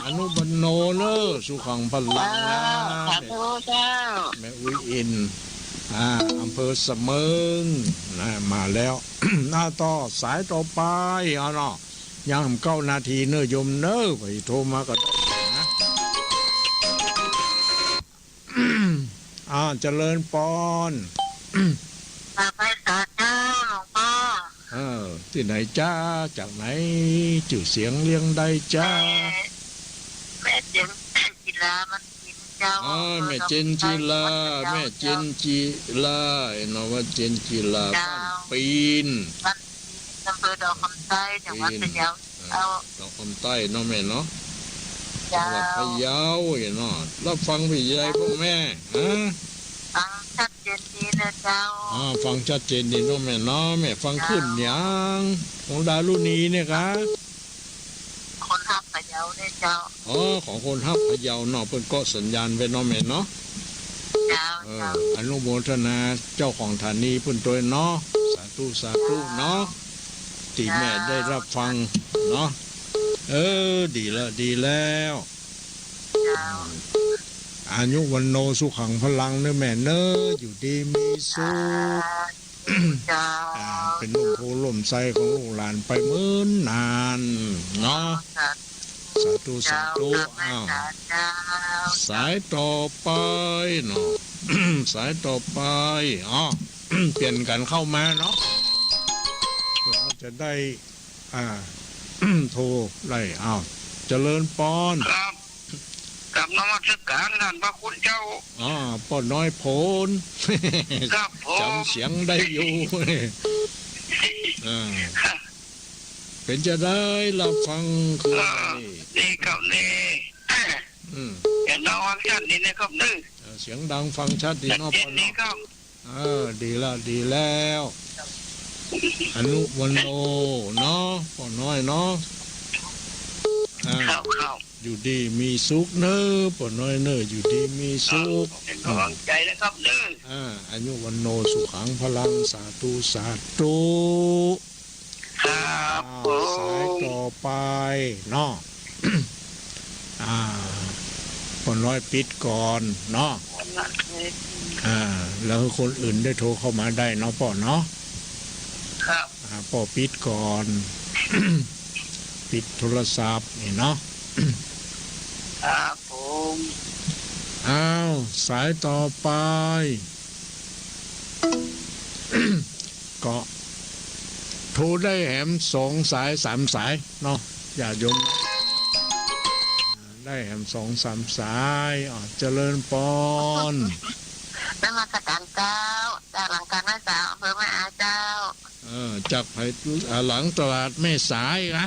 อนุบันโนเนอะสุขังพลังนะ สาธุเจ้า แม่อุ้ยอินอำเภอเสมิงมาแล้ว หน้าต่อสายต่อไปเนาะยัง9 นาทีเนอะโยมเนอะไปโทรมาก็ได้นะ เจริญปอน ไปสาเจ้าหลวงพ่อ ที่ไหนจ้าจากไหนจื่อเสียงเลี้ยงได้จ้า แม่เจนกีฬามันกินเจ้า แม่เจนจีลาแม่เจนจีลาเนาะว่าเจนจีลาบ้านปีน มันอำเภอดอกคำใต้จังหวัดพะเยาเอา ดอกคำใต้เนาะแม่เนาะจั เจ้าง หวัดพะเยาเนาะรับฟังพี่ใหญ่พวกแม่ฟังชัดเจนดีนะเจ้า ฟังชัดเจนดีเนาะแม่เนาะแม่ฟังขึ้นยังของดารุณีเนี่ยครับ คนทับพะเยาเนี่ยเจ้า ของคนฮับพะเยาเนาะเพิ่นก็สัญญาณไว้เนาะแม่เนาะ เจ้าเจ้า อนุโมทนาเจ้าของฐานีเพิ่นตัวเนาะสาธุเนาะที่แม่ได้รับฟังเนาะดีแล้ว เจ้า อายุวันโนสุขังพลังเนอะแม่เนอะอยู่ดีมีสุข เจ้า เป็นลมโพลมไส้ของลูกหลานไปเหมือนนานเนาะสาธุ เจ้า สายต่อไปเนาะ สายต่อไปเปลี่ยนกันเข้ามาเนาะเราจะได้โทรไล่เจริญปอน ครับ กับนมัสการท่านพระคุณเจ้า ป้อน้อยโผล ครับผม จำเสียงได้อยู่ เป็นจะได้รับฟังคืออะไร นี่ครับนี่เห็นน้องฟังชัดนี่นะครับนี่ เสียงดังฟังชัดดีเนาะ เย็ ป้อน นี่ เนาะ ครับ ดีแล้วอนุวันโนเนาะป้อน้อยเนาะ ครับ อยู่ดีมีสุขเนอะป้อน้อยเนอะอยู่ดีมีสุข เป็นกำลังใจนะครับนี่ อายุวันโนสุขังพลังสาธุสาธุ ครับผ สาย ม ต่อไปเนาะ ป้อน้อยปิดก่อนเนาะ แล้วคนอื่นได้โทรเข้ามาได้เนาะป้อเนาะ ครับ ป้อปิดก่อน ปิดโทรศัพท์นี่เนาะ ครับผม สายต่อไป ก็โทรได้แหม2 สาย 3 สายเนาะอย่าโยมได้แหม2 3 สายเจริญปอน นมัสการเจ้าจากหลังการแม่สาวอำเภอแม่อาเจ้า จากไผหลังตลาดแม่สายนะ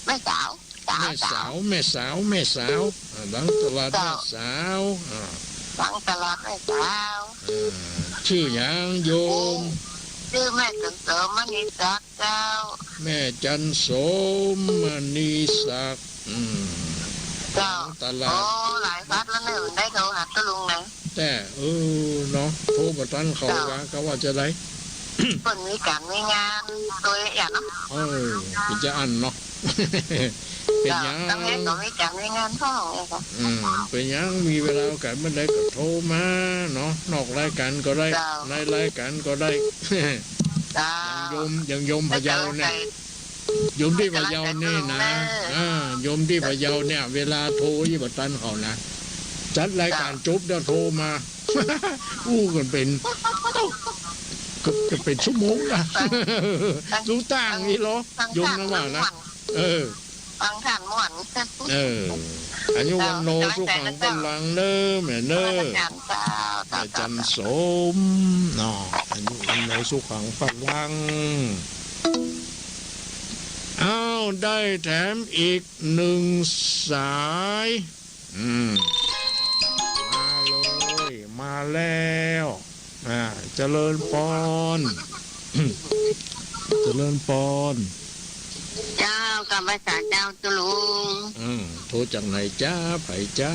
แม่สาว แม่สาวหลังตลาดแม่สาว หลังตลาดแม่สาว ชื่อหยังโยม ชื่อแม่จันเสริมมณีศักดิ์เจ้า แม่จันโสมมณีศักดิ์ เจ้า ตลา โอ้ ด หลายพัดแล้วเนี่ยได้โทรหาตะลุงนะ แต่เนาะโทรประทันเขาก็ว่าจะได้ เปิดมีการมีงานตัวอย่างเนาะ เป็นจะอันเนาะ เป็น เจ้า หยัง ตั้งแต่ก็มีการมีงานพ่อเนี่ยค่ะ เป็นหยังมีเวลาโอกาสเมื่อใดก็โทรมาเนาะนอกรายการก็ได้ในรายการก็ได้ เจ้า อย่างโยมพะเยาเนี่ยโยมที่พะเยานี่นะโยมที่พะเยาเนี่ย เวลาโทรยี่บตันเขานะจัดรายการจบแล้วโทรมา กันเป็นก็เป็นชั่วโมงนะรู้ตั้งนี่เหรอโยมนะว่านะฟังขันม่วน อายุวันโนสุขังพลังเน้อแม่เน้อ เจ้า แม่จันโสมเนาะอายุวันโนสุขังพลังได้แถมอีก1 สายมาแล้วเจริญปอนเจริญปอน เจ้ากับภาษาเจ้าตุลุง โทรจากไหนจ้าไผ่จ้า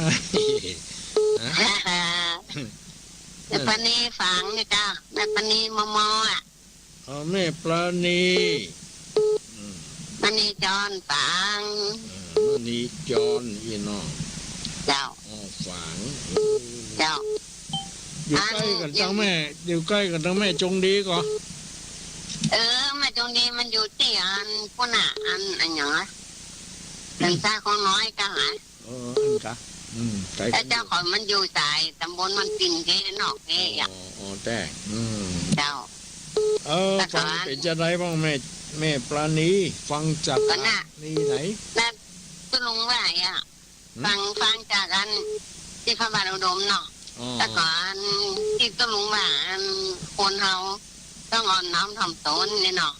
แม่ปณีฝังเนี่ยจ้าแม่ปณีมออ่ะ แม่ปลาณีปณีจอนฝังมณีจอนอีน้อง เจ้าฝัง เจ้าอยู่ใกล้กันทั้งแม่อยู่ใกล้กันทั้งแม่จงดีก่อแม่จงดีมันอยู่ที่อันพุ่นอ่ะอันอย่างเงี้ยเป็นซ่าของน้อยก็หายอันกะแต่เจ้าของมันอยู่สายตำบลมันปิ่นเทนอกเอ่ะแต่เจ้าฟังเป็นจะได้บ้างแม่ปลาณีฟังจากนี่ไหนแล้วตุลุงว่าอ่ะฟังจากอันที่พระบาทอุดมเนาะแต่ก่อนที่ตุลุงว่าคนเฮาต้องอ่อนน้อมถ่อมตนเนี่ยเนาะ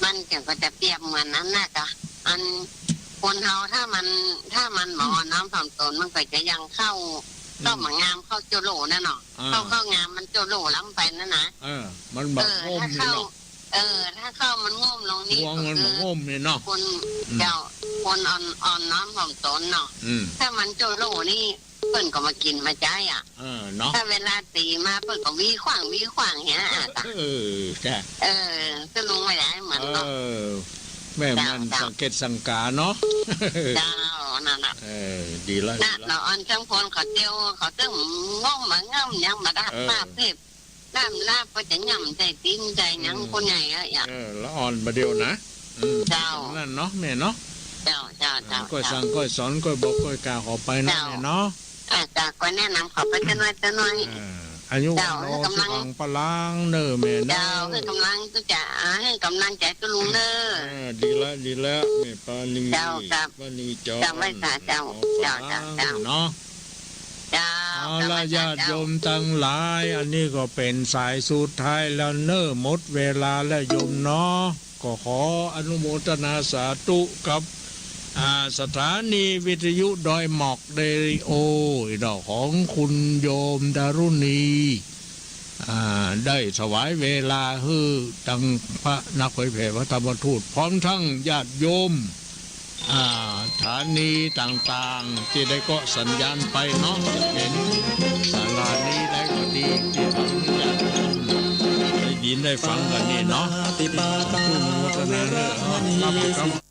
มันก็จะเปรียบเหมือนนั้นน่ะจ้ะอันคนเฮาถ้ามันหมอน้ำถ่อมตนมันก็จะยังเข้ามางามเข้าโจโลนั่นเนาะเข้างามมันโจโลล้ำไปนั่นนะมันแบบง่มนี่เนาะถ้าเข้ามันง่มลงนี้มันแบบง่มนี่เนาะคนเจ้าคนอ่อนน้ำถ่อมตนเนาะถ้ามันโจโลนี่เพิ่นก็มากินมาใจอ่ะเนาะถ้าเวลาตีมาเพิ่นก็วิขว้างเงี้ยใช่จะลุงไม่ได้เหมือนเนาะแม่มันสังเกตสังกาเนาะเจ้านั่นน่ะดีแล้วเราอันจังคนเขาเตียวเขาตึ้งง่มมาง่ำยังมาได้มาเพ็บน้ำลาบก็จะย่ำใจตีนใจยังคนใหญ่อะอย่างแล้วอ่อนมาเดียวนะเจ้านั่นเนาะแม่เนาะเจ้าก็สั่งก็สอนก็บอกก็กล่าวขอไปนะแม่เนาะจากก็แนะนำเขาไปจะน้อย อายุโนสุขังพลังเนอแม่เนอ เจ้าคือกำลังก็จะให้กำลังใจตุลุงเนอ ดีแล้วแม่ปานี เจ้าครับ ปานีจอ เจ้าไว้ค่ะเจ้าเจ้าเนาะ เนาะ เจ้า เอาละญาติโยมทั้งหลาย อันนี้ก็เป็นสายสุดท้ายแล้วเนอหมดเวลาแล้วโยมเนาะก็ขออนุโมทนาสาธุกับสถานีวิทยุดอยหมอกเดริโอดอกของคุณโยมดารุณีได้ถวายเวลาให้ดังพระนักเผยแผ่พระธรรมทูตพร้อมทั้งญาติโยมสถานีต่างๆที่ได้ก็สัญญาณไปเนาะจะเป็นศาลานี้ได้ก็ดีที่ทำให้ญาติโยมได้ยินได้ฟังกันนี่เนาะที่ปาตาวัฒนาเนอะครับ